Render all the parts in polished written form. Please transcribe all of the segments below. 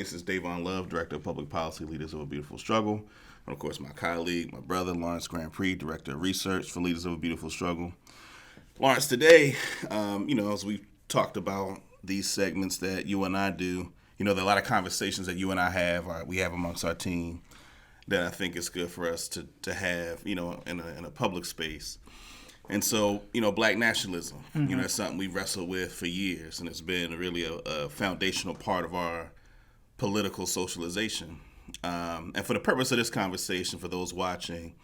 This is Davon Love, Director of Public Policy, Leaders of a Beautiful Struggle. And of course, my colleague, my brother, Lawrence Grand Prix, Director of Research for Leaders of a Beautiful Struggle. Lawrence, today, as we talked about these segments that you and I do, there are a lot of conversations that you and I have, we have amongst our team, that I think is good for us to have, in a public space. And so, Black nationalism, it's something we wrestled with for years, and it's been really a foundational part of our political socialization. And for the purpose of this conversation, for those watching,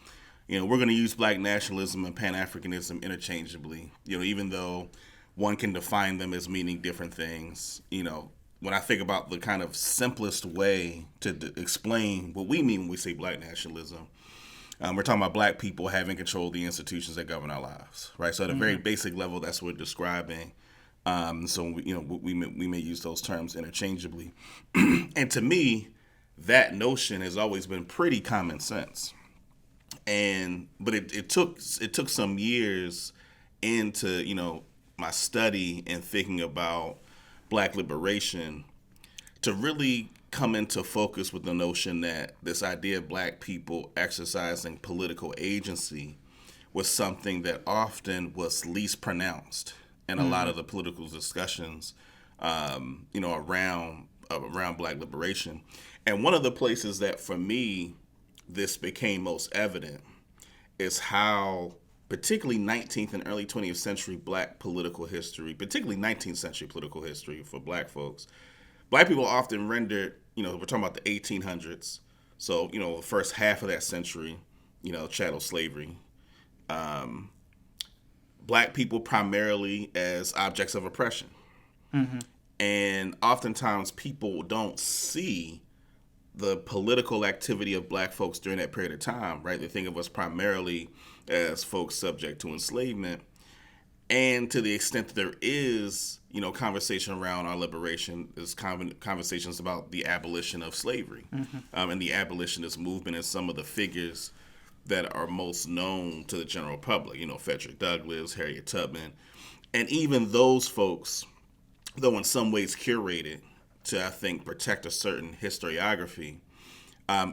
we're going to use Black nationalism and Pan-Africanism interchangeably, even though one can define them as meaning different things. When I think about the kind of simplest way to explain what we mean when we say Black nationalism, we're talking about Black people having control of the institutions that govern our lives, right? So at a very basic level, that's what we're describing. So we may use those terms interchangeably. And to me, that notion has always been pretty common sense. But it took some years into my study and thinking about Black liberation to really come into focus with the notion that this idea of Black people exercising political agency was something that often was least pronounced in a lot of the political discussions, around Black liberation. And one of the places that, for me, this became most evident is how, particularly 19th and early 20th century Black political history, particularly 19th century political history for Black folks, Black people often rendered, we're talking about the 1800s, so, the first half of that century, chattel slavery, Black people primarily as objects of oppression. And oftentimes people don't see the political activity of Black folks during that period of time, right? They think of us primarily as folks subject to enslavement. And to the extent that there is, conversation around our liberation, is conversations about the abolition of slavery and the abolitionist movement and some of the figures that are most known to the general public, Frederick Douglass, Harriet Tubman. And even those folks, though in some ways curated to, I think, protect a certain historiography,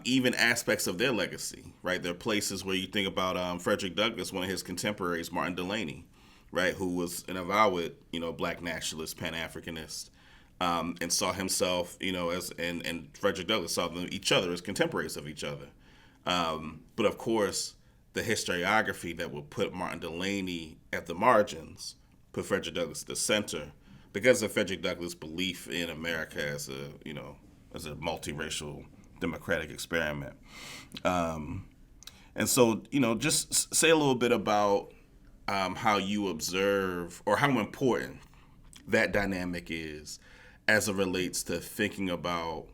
even aspects of their legacy, right? There are places where you think about Frederick Douglass, one of his contemporaries, Martin Delany, right, who was an avowed, Black nationalist, Pan-Africanist, and saw himself, and Frederick Douglass saw each other as contemporaries of each other. But of course, the historiography that would put Martin Delany at the margins, put Frederick Douglass at the center, because of Frederick Douglass' belief in America as a multiracial democratic experiment. And so, just say a little bit about how you observe, or how important that dynamic is as it relates to thinking about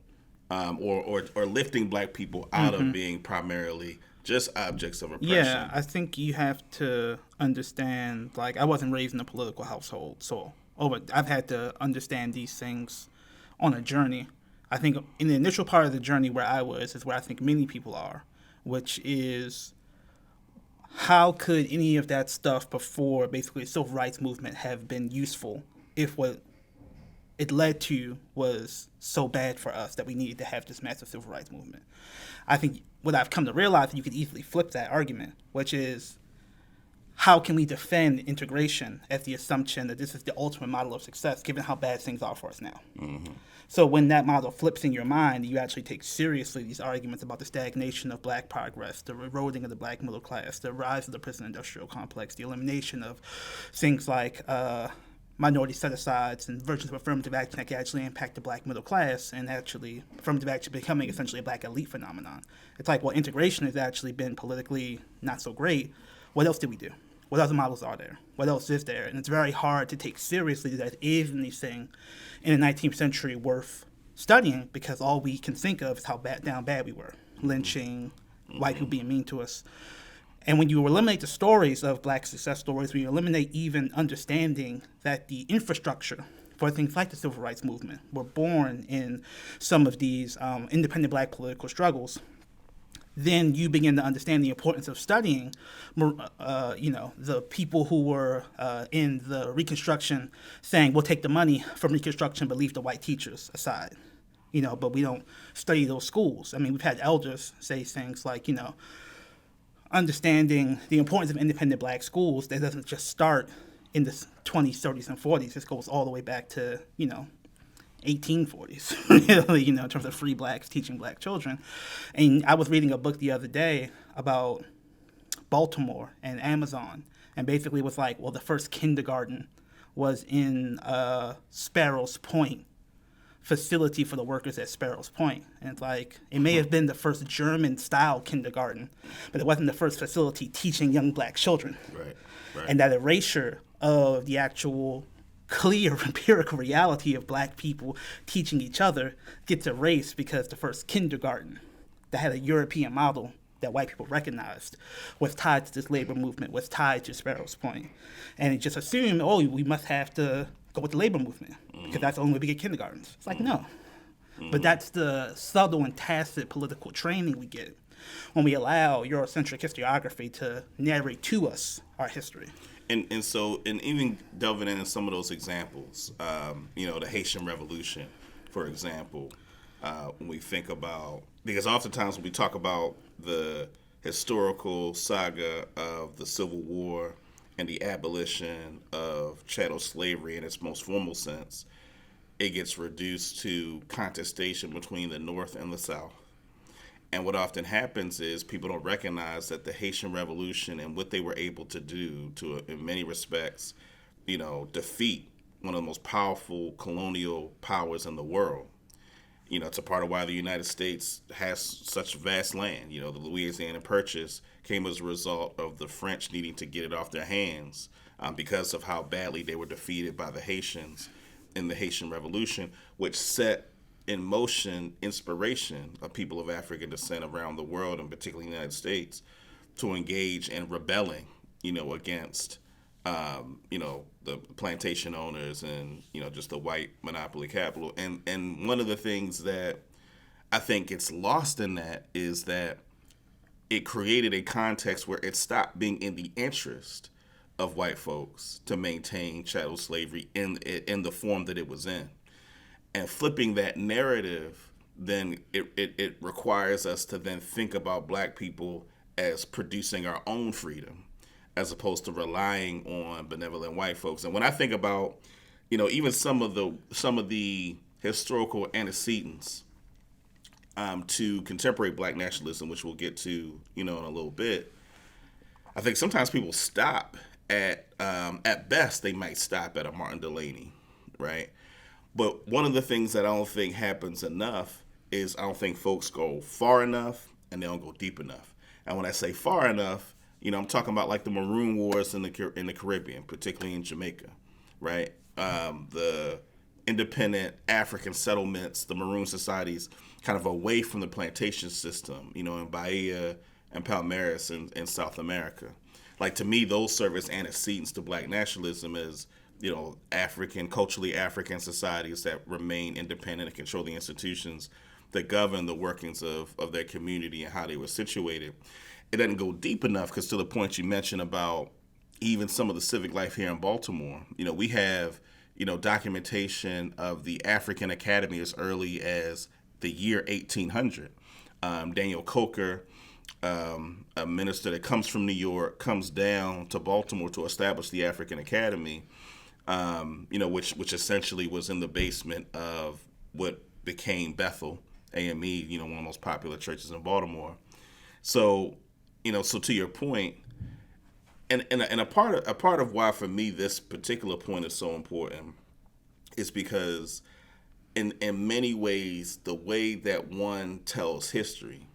or lifting Black people out of being primarily just objects of oppression. Yeah, I think you have to understand, I wasn't raised in a political household, so I've had to understand these things on a journey. I think in the initial part of the journey where I was is where I think many people are, which is how could any of that stuff before basically the civil rights movement have been useful if what it led to was so bad for us that we needed to have this massive civil rights movement. I think what I've come to realize is you could easily flip that argument, which is, how can we defend integration as the assumption that this is the ultimate model of success, given how bad things are for us now? So when that model flips in your mind, you actually take seriously these arguments about the stagnation of Black progress, the eroding of the Black middle class, the rise of the prison-industrial complex, the elimination of things like minority set-asides and versions of affirmative action that can actually impact the Black middle class, and actually affirmative action becoming essentially a Black elite phenomenon. It's like, well, integration has actually been politically not so great. What else did we do? What other models are there? What else is there? And it's very hard to take seriously that is anything in the 19th century worth studying, because all we can think of is how bad we were. Lynching, white people being mean to us. And when you eliminate the stories of Black success stories, when you eliminate even understanding that the infrastructure for things like the civil rights movement were born in some of these independent Black political struggles, then you begin to understand the importance of studying, the people who were in the Reconstruction saying, we'll take the money from Reconstruction but leave the white teachers aside, but we don't study those schools. I mean, we've had elders say things like, understanding the importance of independent black schools, that doesn't just start in the 20s, 30s, and 40s. This goes all the way back to, 1840s, really, in terms of free blacks teaching black children. And I was reading a book the other day about Baltimore and Amazon, and basically was like, well, the first kindergarten was in Sparrows Point facility for the workers at Sparrows Point. And it's like, it may have been the first German-style kindergarten, but it wasn't the first facility teaching young black children. Right. And that erasure of the actual clear empirical reality of black people teaching each other gets erased because the first kindergarten that had a European model that white people recognized was tied to this labor movement, was tied to Sparrows Point. And it just assumed, we must have to go with the labor movement because that's the only way we get kindergartens. It's like, no. But that's the subtle and tacit political training we get when we allow Eurocentric historiography to narrate to us our history. And so even delving into some of those examples, the Haitian Revolution, for example, when we think about, because oftentimes when we talk about the historical saga of the Civil War and the abolition of chattel slavery in its most formal sense, it gets reduced to contestation between the North and the South. And what often happens is people don't recognize that the Haitian Revolution and what they were able to do to, in many respects, defeat one of the most powerful colonial powers in the world. It's a part of why the United States has such vast land. The Louisiana Purchase came as a result of the French needing to get it off their hands because of how badly they were defeated by the Haitians in the Haitian Revolution, which set in motion inspiration of people of African descent around the world, and particularly the United States, to engage in rebelling, against, the plantation owners and, just the white monopoly capital. And one of the things that I think gets lost in that is that it created a context where it stopped being in the interest of white folks to maintain chattel slavery in the form that it was in. And flipping that narrative, then it requires us to then think about black people as producing our own freedom, as opposed to relying on benevolent white folks. And when I think about, even some of the historical antecedents to contemporary black nationalism, which we'll get to, in a little bit, I think sometimes people stop at best, they might stop at a Martin Delany, right? But one of the things that I don't think happens enough is I don't think folks go far enough and they don't go deep enough. And when I say far enough, I'm talking about like the Maroon Wars in the Caribbean, particularly in Jamaica, right? The independent African settlements, the Maroon societies, kind of away from the plantation system, in Bahia and Palmares in South America. Like, to me, those serve as antecedents to black nationalism as, culturally African societies that remain independent and control the institutions that govern the workings of their community and how they were situated. It doesn't go deep enough because, to the point you mentioned about even some of the civic life here in Baltimore, we have, documentation of the African Academy as early as the year 1800. Daniel Coker, a minister that comes from New York, comes down to Baltimore to establish the African Academy, which essentially was in the basement of what became Bethel AME, one of the most popular churches in Baltimore. So, so to your point, and a part of why for me this particular point is so important is because in many ways the way that one tells history,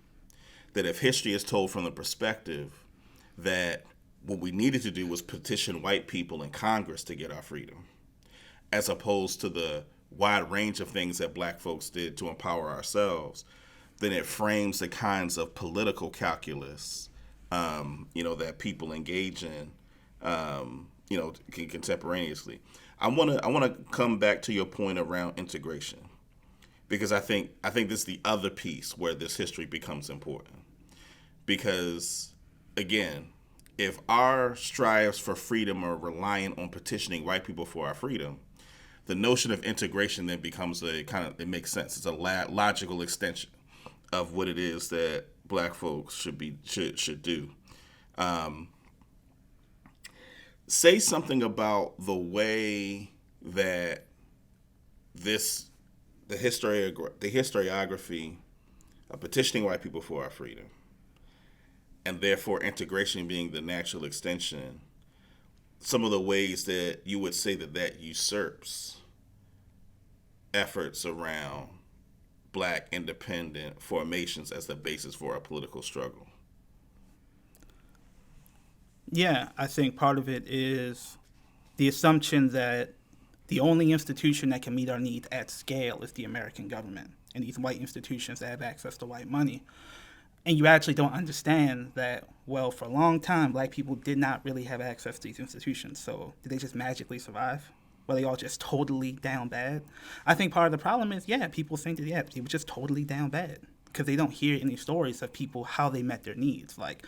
that if history is told from the perspective that what we needed to do was petition white people in Congress to get our freedom, as opposed to the wide range of things that black folks did to empower ourselves, then it frames the kinds of political calculus, that people engage in, contemporaneously. I want to come back to your point around integration, because I think this is the other piece where this history becomes important. Because, again, if our strives for freedom are reliant on petitioning white people for our freedom, the notion of integration then becomes it makes sense. It's a logical extension of what it is that black folks should do. Say something about the way that the historiography of petitioning white people for our freedom, and therefore integration being the natural extension, some of the ways that you would say that usurps efforts around black independent formations as the basis for a political struggle. Yeah, I think part of it is the assumption that the only institution that can meet our needs at scale is the American government and these white institutions that have access to white money. And you actually don't understand that, well, for a long time, black people did not really have access to these institutions. So did they just magically survive? Were they all just totally down bad? I think part of the problem is, people think that, they were just totally down bad because they don't hear any stories of people, how they met their needs. Like,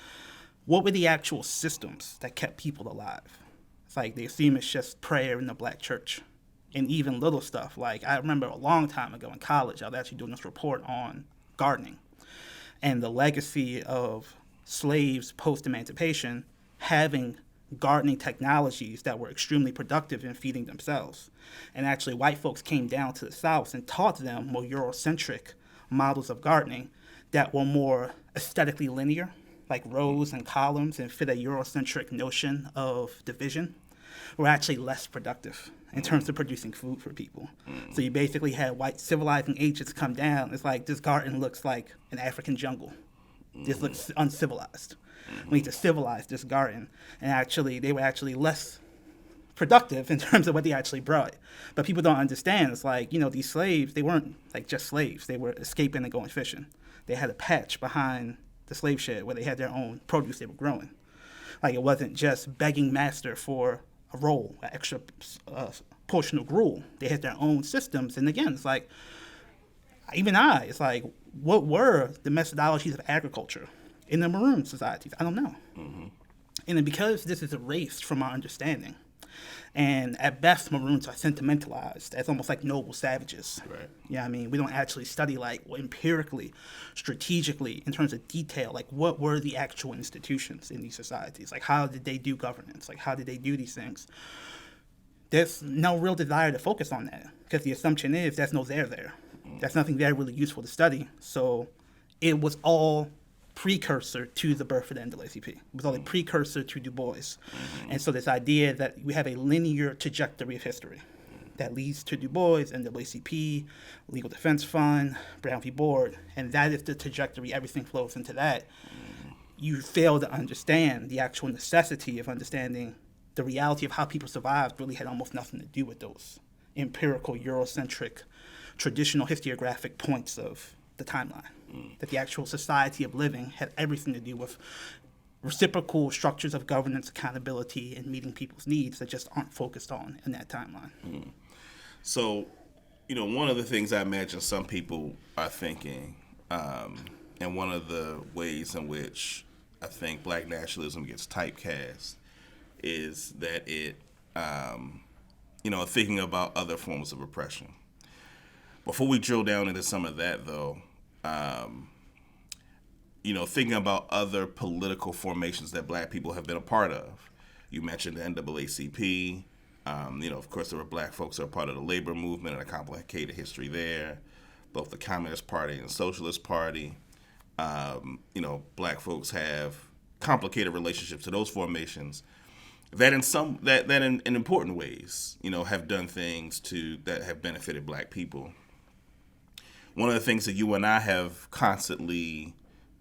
what were the actual systems that kept people alive? It's like they assume it's just prayer in the black church and even little stuff. Like, I remember a long time ago in college, I was actually doing this report on gardening and the legacy of slaves post-emancipation having gardening technologies that were extremely productive in feeding themselves. And actually, white folks came down to the South and taught them more Eurocentric models of gardening that were more aesthetically linear, like rows and columns, and fit a Eurocentric notion of division, were actually less productive in terms of producing food for people. So you basically had white civilizing agents come down. It's like, this garden looks like an African jungle. This looks uncivilized. We need to civilize this garden. And actually, they were actually less productive in terms of what they actually brought. But people don't understand. It's like, these slaves, they weren't like just slaves. They were escaping and going fishing. They had a patch behind the slave shed where they had their own produce they were growing. Like, it wasn't just begging master for a roll, an extra portion of gruel. They had their own systems. And again, it's like, it's like, what were the methodologies of agriculture in the maroon societies? I don't know. And then because this is erased from our understanding, and at best, Maroons are sentimentalized as almost like noble savages. Right. Yeah, I mean, we don't actually study empirically, strategically, in terms of detail, like what were the actual institutions in these societies? Like, how did they do governance? Like, how did they do these things? There's no real desire to focus on that because the assumption is there's no there. That's nothing there really useful to study. So it was all precursor to the birth of the NAACP. It was all a precursor to Du Bois. And so this idea that we have a linear trajectory of history that leads to Du Bois, NAACP, Legal Defense Fund, Brown v. Board, and that is the trajectory, everything flows into that. You fail to understand the actual necessity of understanding the reality of how people survived really had almost nothing to do with those empirical, Eurocentric, traditional historiographic points of the timeline. That the actual society of living had everything to do with reciprocal structures of governance, accountability, and meeting people's needs that just aren't focused on in that timeline. So, one of the things I imagine some people are thinking, and one of the ways in which I think black nationalism gets typecast is that it, thinking about other forms of oppression. Before we drill down into some of that, though, thinking about other political formations that black people have been a part of. You mentioned the NAACP. Of course, there were black folks that are part of the labor movement and a complicated history there. Both the Communist Party and Socialist Party. Black folks have complicated relationships to those formations that in important ways, have done things that have benefited black people. One of the things that you and I have constantly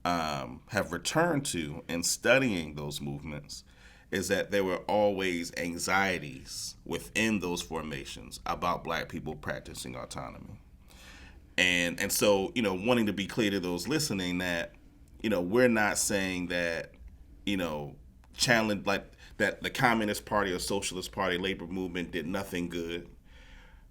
have returned to in studying those movements is that there were always anxieties within those formations about black people practicing autonomy. And so, wanting to be clear to those listening that, we're not saying that, challenge like that the Communist Party or Socialist Party labor movement did nothing good.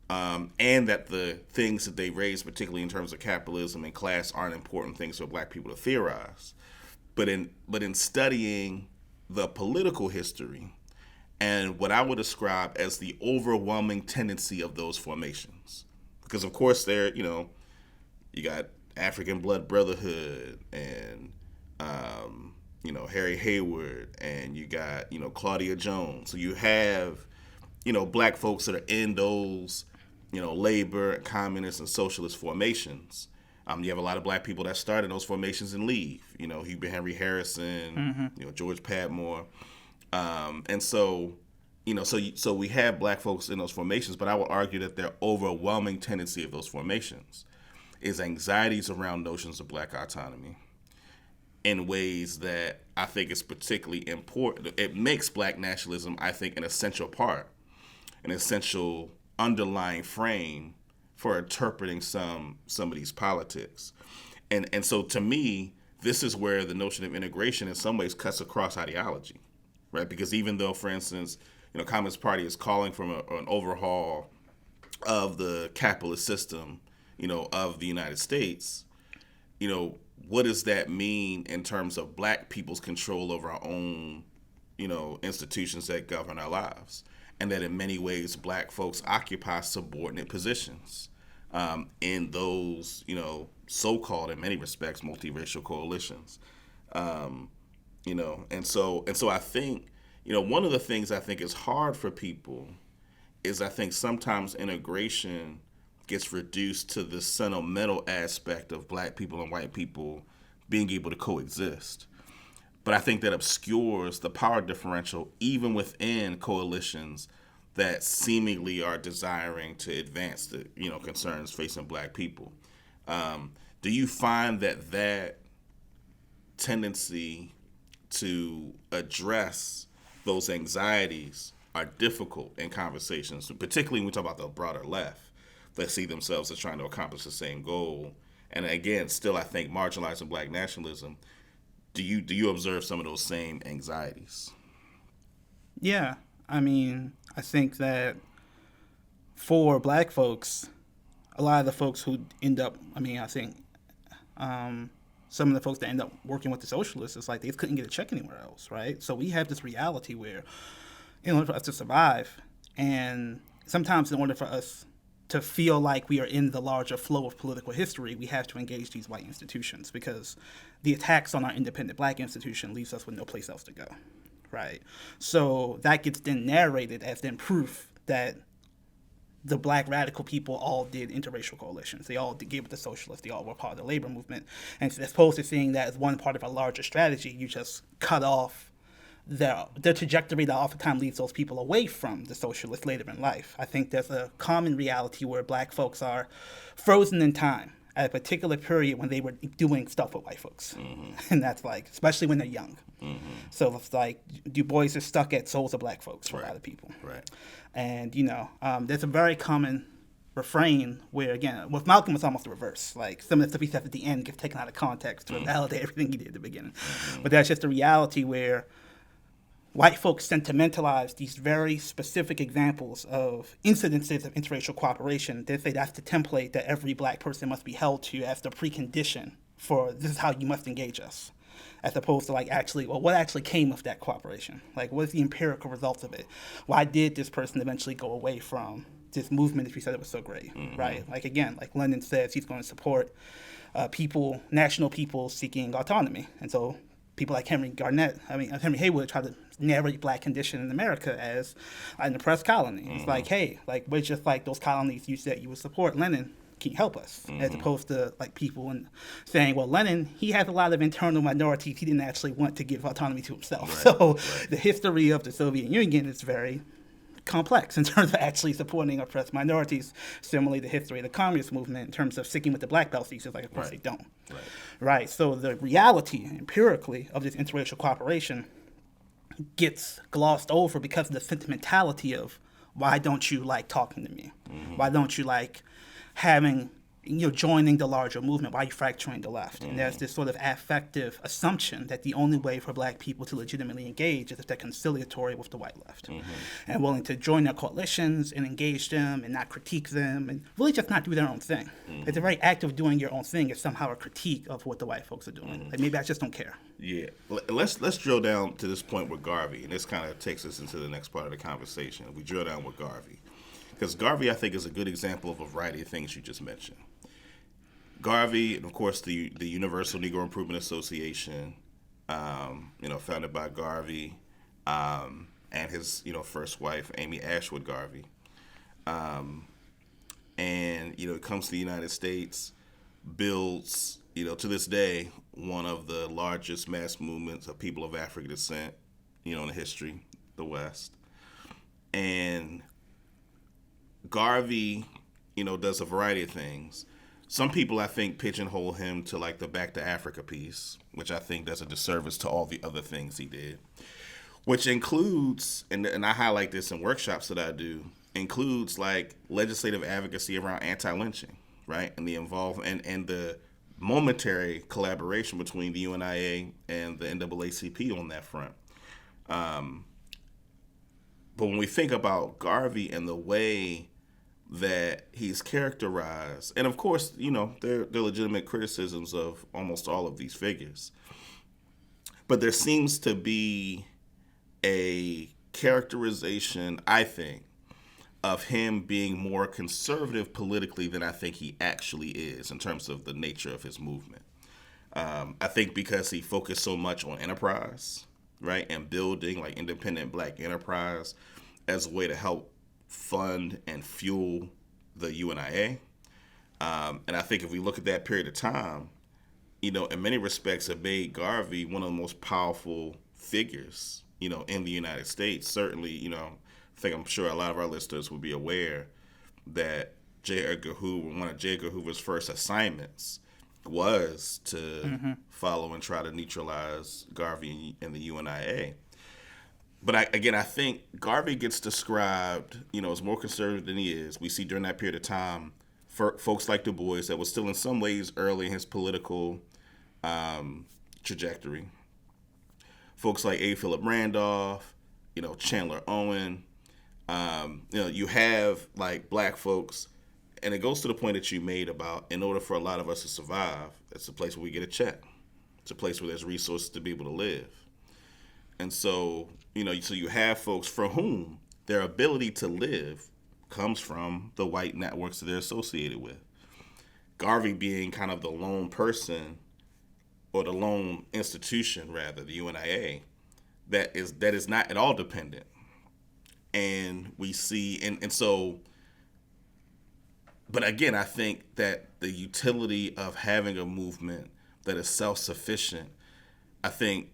And that the things that they raise, particularly in terms of capitalism and class, aren't important things for black people to theorize. But in studying the political history and what I would describe as the overwhelming tendency of those formations. Because, of course, you got African Blood Brotherhood and, Harry Hayward, and you got, Claudia Jones. So you have, black folks that are in those, labor, communist, and socialist formations. You have a lot of black people that start in those formations and leave. Hubert Henry Harrison, George Padmore. And so, so we have black folks in those formations, but I would argue that their overwhelming tendency of those formations is anxieties around notions of black autonomy in ways that I think is particularly important. It makes black nationalism, I think, an essential part, an essential underlying frame for interpreting some of these politics. And so to me, this is where the notion of integration in some ways cuts across ideology, right? Because even though, for instance, Communist Party is calling for an overhaul of the capitalist system, of the United States, what does that mean in terms of black people's control over our own, institutions that govern our lives? And that in many ways, black folks occupy subordinate positions in those, so-called, in many respects, multiracial coalitions. And so I think, one of the things I think is hard for people is I think sometimes integration gets reduced to the sentimental aspect of black people and white people being able to coexist. But I think that obscures the power differential even within coalitions that seemingly are desiring to advance the concerns facing black people. Do you find that tendency to address those anxieties are difficult in conversations, particularly when we talk about the broader left that see themselves as trying to accomplish the same goal? And again, still I think marginalizing black nationalism, do you observe some of those same anxieties? Yeah, I think that for black folks, a lot of the folks who end up, I think some of the folks that end up working with the socialists, it's like they couldn't get a check anywhere else, right? So we have this reality where in order for us to survive, and sometimes in order for us to feel like we are in the larger flow of political history, we have to engage these white institutions, because the attacks on our independent black institution leaves us with no place else to go, right? So that gets then narrated as then proof that the black radical people all did interracial coalitions. They all gave with the socialists. They all were part of the labor movement. And as opposed to seeing that as one part of a larger strategy, you just cut off the trajectory that oftentimes leads those people away from the socialists later in life. I think there's a common reality where black folks are frozen in time at a particular period when they were doing stuff with white folks. Mm-hmm. And that's like, especially when they're young. Mm-hmm. So it's like, Du Bois is stuck at souls of black folks for a lot of people. Right. And, there's a very common refrain where, again, with Malcolm, it's almost the reverse. Like, some of the stuff he says at the end gets taken out of context to validate everything he did at the beginning. Mm-hmm. But that's just a reality where white folks sentimentalize these very specific examples of incidences of interracial cooperation. They say that's the template that every black person must be held to as the precondition for this is how you must engage us, as opposed to what actually came of that cooperation? Like, what is the empirical results of it? Why did this person eventually go away from this movement if we said it was so great, mm-hmm. right? Like, again, like Lenin says, he's going to support national people seeking autonomy. And so people like Henry Haywood try to narrate black condition in America as an oppressed colony. Mm-hmm. It's like, hey, like, we're just like those colonies you said you would support. Lenin, can you help us? Mm-hmm. As opposed to like people saying, well, Lenin, he has a lot of internal minorities. He didn't actually want to give autonomy to himself. Right. So the history of the Soviet Union is very complex in terms of actually supporting oppressed minorities. Similarly, the history of the communist movement in terms of sticking with the black belt thesis, like, of course, they don't. Right. So the reality, empirically, of this interracial cooperation gets glossed over because of the sentimentality of, why don't you like talking to me? Mm-hmm. Why don't you like having joining the larger movement? Why are you fracturing the left? And there's this sort of affective assumption that the only way for black people to legitimately engage is if they're conciliatory with the white left and willing to join their coalitions and engage them and not critique them and really just not do their own thing. It's a very act of doing your own thing is somehow a critique of what the white folks are doing. Like maybe I just don't care. Yeah. Let's drill down to this point with Garvey, and this kind of takes us into the next part of the conversation. We drill down with Garvey. Because Garvey, I think, is a good example of a variety of things you just mentioned. Garvey, and of course, the Universal Negro Improvement Association, founded by Garvey and his, first wife, Amy Ashwood Garvey. It comes to the United States, builds, to this day, one of the largest mass movements of people of African descent, in the history, the West. And Garvey, does a variety of things. Some people, I think, pigeonhole him to like the Back to Africa piece, which I think does a disservice to all the other things he did, which includes, and I highlight this in workshops that I do, includes like legislative advocacy around anti-lynching, right? And the involvement and the momentary collaboration between the UNIA and the NAACP on that front. But when we think about Garvey and the way that he's characterized, and of course, there are legitimate criticisms of almost all of these figures, but there seems to be a characterization, I think, of him being more conservative politically than I think he actually is in terms of the nature of his movement. I think because he focused so much on enterprise, right, and building like independent black enterprise as a way to help fund and fuel the UNIA. And I think if we look at that period of time, in many respects, it made Garvey one of the most powerful figures, in the United States. Certainly, I'm sure a lot of our listeners would be aware that J. Edgar Hoover, one of J. Edgar Hoover's first assignments was to follow and try to neutralize Garvey and the UNIA. But I think Garvey gets described, as more conservative than he is. We see during that period of time, for folks like Du Bois, that was still in some ways early in his political trajectory. Folks like A. Philip Randolph, Chandler Owen. You have like black folks, and it goes to the point that you made about in order for a lot of us to survive, it's a place where we get a check. It's a place where there's resources to be able to live. And so, so you have folks for whom their ability to live comes from the white networks that they're associated with. Garvey being kind of the lone person, or the lone institution rather, the UNIA, that is not at all dependent. And we see, and so, but again, I think that the utility of having a movement that is self-sufficient, I think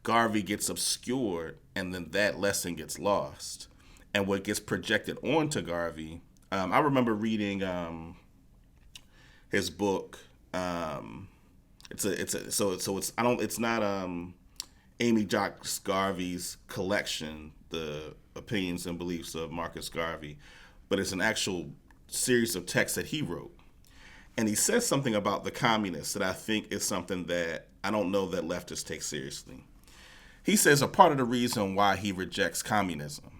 Garvey gets obscured, and then that lesson gets lost. And what gets projected onto Garvey, I remember reading his book. It's not Amy Jocks Garvey's collection, The Opinions and Beliefs of Marcus Garvey, but it's an actual series of texts that he wrote. And he says something about the communists that I think is something that I don't know that leftists take seriously. He says a part of the reason why he rejects communism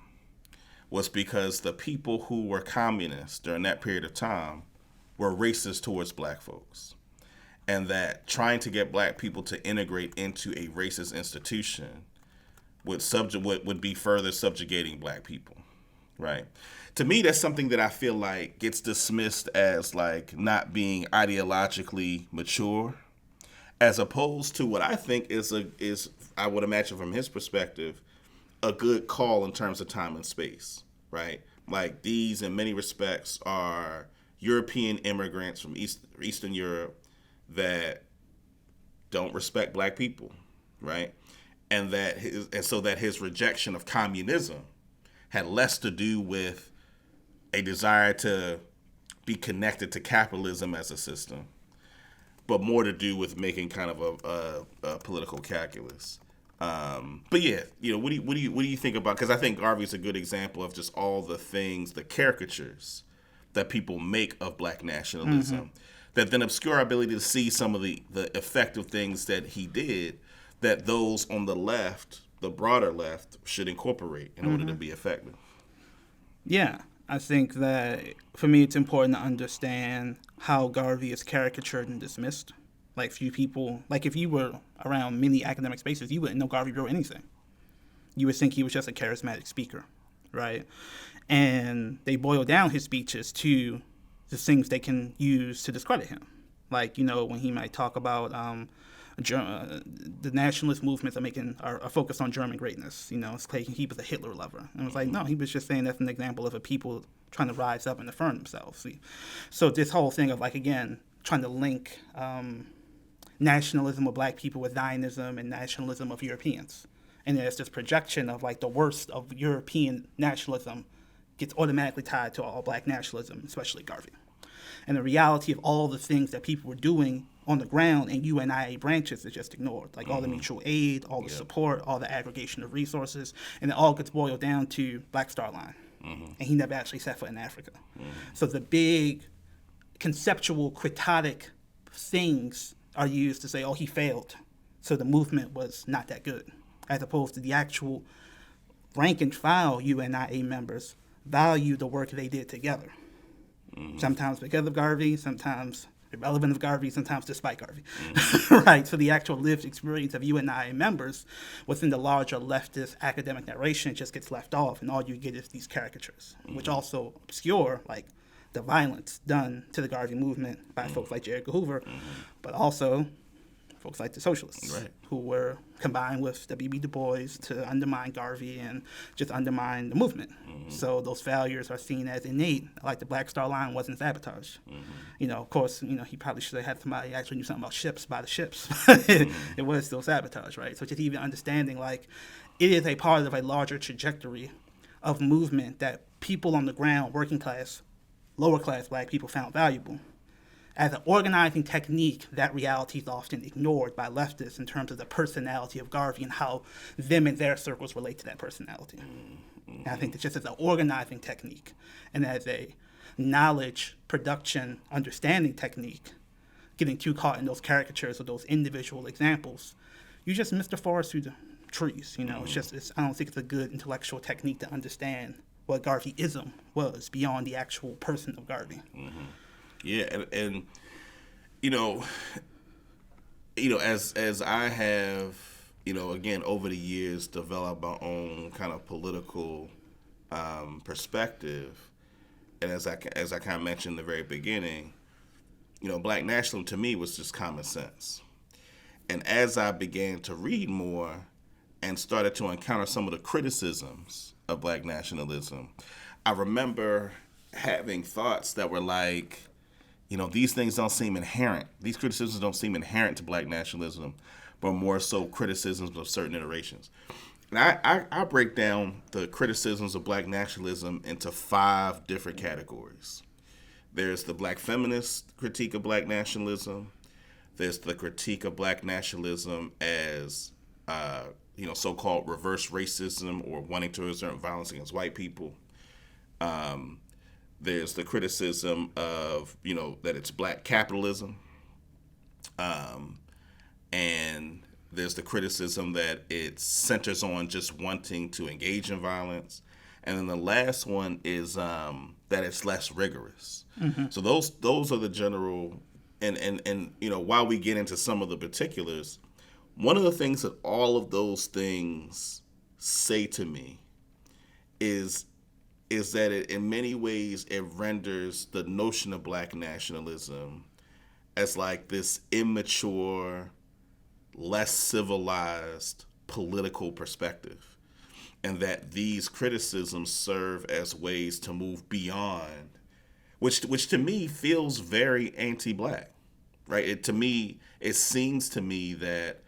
was because the people who were communists during that period of time were racist towards black folks. And that trying to get black people to integrate into a racist institution would be further subjugating black people, right? To me, that's something that I feel like gets dismissed as like not being ideologically mature, as opposed to what I think is I would imagine from his perspective, a good call in terms of time and space, right? Like these, in many respects, are European immigrants from Eastern Europe that don't respect black people, right? And so his rejection of communism had less to do with a desire to be connected to capitalism as a system, but more to do with making kind of a political calculus. But yeah, what do you think about? Because I think Garvey's a good example of just all the things, the caricatures that people make of black nationalism that then obscure our ability to see some of the effective things that he did that those on the left, the broader left, should incorporate in order to be effective. Yeah, I think that for me it's important to understand how Garvey is caricatured and dismissed. Like few people, like if you were around many academic spaces, you wouldn't know Garvey wrote anything. You would think he was just a charismatic speaker, right? And they boil down his speeches to the things they can use to discredit him. Like, when he might talk about the nationalist movements are focused on German greatness. It's like he was a Hitler lover. And it was like, no, he was just saying that's an example of a people trying to rise up and affirm themselves. See? So this whole thing of, like, again, trying to link nationalism of black people with Zionism and nationalism of Europeans. And there's this projection of, like, the worst of European nationalism gets automatically tied to all black nationalism, especially Garvey. And the reality of all the things that people were doing on the ground in UNIA branches is just ignored. Like all the mutual aid, all the support, all the aggregation of resources, and it all gets boiled down to Black Star Line. And he never actually set foot in Africa. So the big conceptual quixotic things are used to say, oh, he failed. So the movement was not that good, as opposed to the actual rank and file UNIA members value the work they did together. Sometimes because of Garvey, sometimes irrelevant of Garvey, sometimes despite Garvey. Right? So the actual lived experience of UNIA members within the larger leftist academic narration just gets left off, and all you get is these caricatures, which also obscure, like, the violence done to the Garvey movement by folks like J. Edgar Hoover, but also folks like the socialists, who were combined with W.B. Du Bois to undermine Garvey and just undermine the movement. So those failures are seen as innate, like the Black Star Line wasn't sabotage. Of course, he probably should have had somebody actually knew something about ships by the ships. It was still sabotage, right? So just even understanding, like, it is a part of a larger trajectory of movement that people on the ground, working class, lower class black people found valuable. As an organizing technique, that reality is often ignored by leftists in terms of the personality of Garvey and how them and their circles relate to that personality. And I think that just as an organizing technique and as a knowledge production understanding technique, getting too caught in those caricatures or those individual examples, you just miss the forest through the trees. I don't think it's a good intellectual technique to understand what Garveyism was beyond the actual person of Garvey. Yeah, and as I have, again, over the years developed my own kind of political perspective, and as I kind of mentioned in the very beginning, black nationalism to me was just common sense. And as I began to read more and started to encounter some of the criticisms of black nationalism, I remember having thoughts that were like, these things don't seem inherent. These criticisms don't seem inherent to black nationalism, but more so criticisms of certain iterations. And I break down the criticisms of black nationalism into 5 different categories. There's the black feminist critique of black nationalism. There's the critique of black nationalism as, so-called reverse racism or wanting to exert violence against white people. There's the criticism of, that it's black capitalism. And there's the criticism that it centers on just wanting to engage in violence. And then the last one is that it's less rigorous. So those are the general, and while we get into some of the particulars, one of the things that all of those things say to me is that in many ways it renders the notion of black nationalism as like this immature, less civilized political perspective, and that these criticisms serve as ways to move beyond, which to me feels very anti-black, right? It seems to me that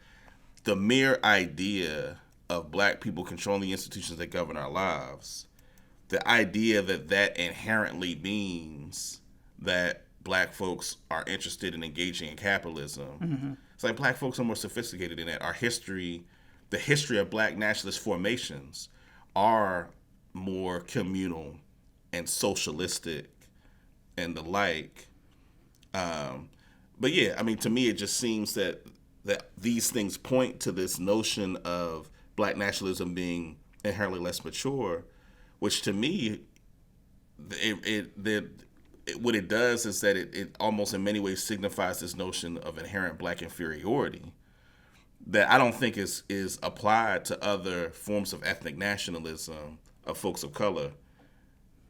the mere idea of black people controlling the institutions that govern our lives, the idea that inherently means that black folks are interested in engaging in capitalism. It's like black folks are more sophisticated in that. Our history, the history of black nationalist formations are more communal and socialistic and the like. But yeah, I mean, to me, it just seems that these things point to this notion of black nationalism being inherently less mature, which to me, what it does is that it almost in many ways signifies this notion of inherent black inferiority that I don't think is applied to other forms of ethnic nationalism of folks of color.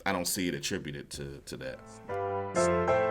I don't see it attributed to that.